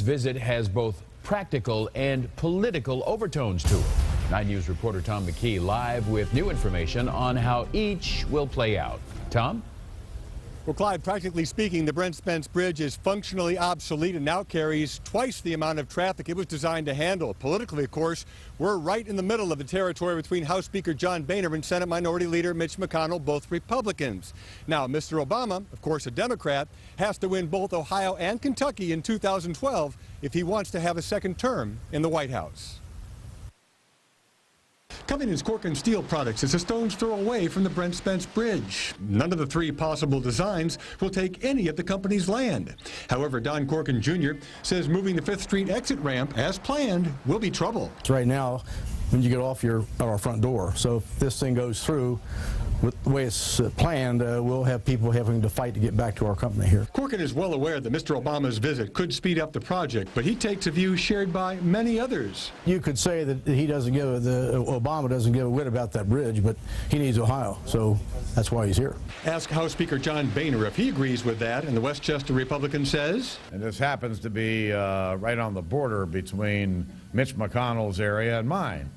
visit has both practical and political overtones to it. 9 News reporter Tom McKee live with new information on how each will play out. Tom? Well, Clyde, practically speaking, the Brent-Spence bridge is functionally obsolete and now carries twice the amount of traffic it was designed to handle. Politically, of course, we're right in the middle of the territory between House Speaker John Boehner and Senate Minority Leader Mitch McConnell, both Republicans. Now, Mr. Obama, of course a Democrat, has to win both Ohio and Kentucky in 2012 if he wants to have a second term in the White House. Covington's Cork and Steel Products is a stone's throw away from the Brent-Spence Bridge. None of the three possible designs will take any of the company's land. However, Don Corkin Jr. says moving the 5th Street exit ramp as planned will be trouble. Right now, when you get off our front door, so if this thing goes through, with the way it's planned, we'll have people having to fight to get back to our company here. Corkin is well aware that Mr. Obama's visit could speed up the project, but he takes a view shared by many others. You could say that Obama doesn't give a whit about that bridge, but he needs Ohio, so that's why he's here. Ask House Speaker John Boehner if he agrees with that, and the Westchester Republican says, and this happens to be right on the border between Mitch McConnell's area and mine.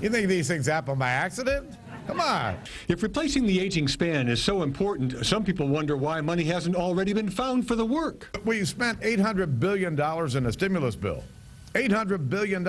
You think these things happen by accident? Come on. If replacing the aging span is so important, some people wonder why money hasn't already been found for the work. We spent $800 billion in a stimulus bill. $800 billion.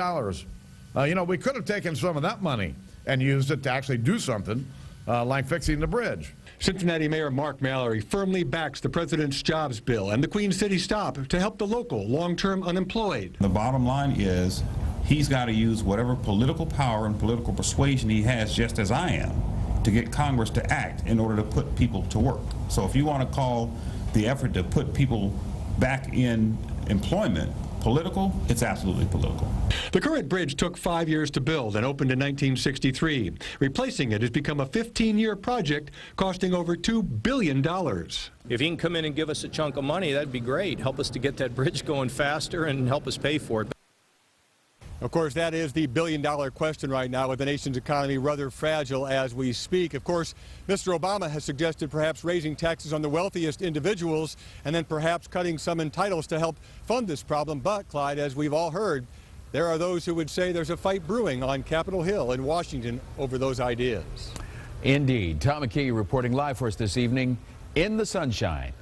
You know, we could have taken some of that money and used it to actually do something like fixing the bridge. Cincinnati Mayor Mark Mallory firmly backs the president's jobs bill and the Queen City Stop to help the local long-term unemployed. The bottom line is he's got to use whatever political power and political persuasion he has, just as I am, to get Congress to act in order to put people to work. So if you want to call the effort to put people back in employment political, it's absolutely political. The current bridge took 5 years to build and opened in 1963. Replacing it has become a 15-year project costing over $2 billion. If he can come in and give us a chunk of money, that'd be great. Help us to get that bridge going faster and help us pay for it. Of course, that is the billion-dollar question right now, with the nation's economy rather fragile as we speak. Of course, Mr. Obama has suggested perhaps raising taxes on the wealthiest individuals and then perhaps cutting some entitlements to help fund this problem. But, Clyde, as we've all heard, there are those who would say there's a fight brewing on Capitol Hill in Washington over those ideas. Indeed. Tom McKee reporting live for us this evening in the sunshine.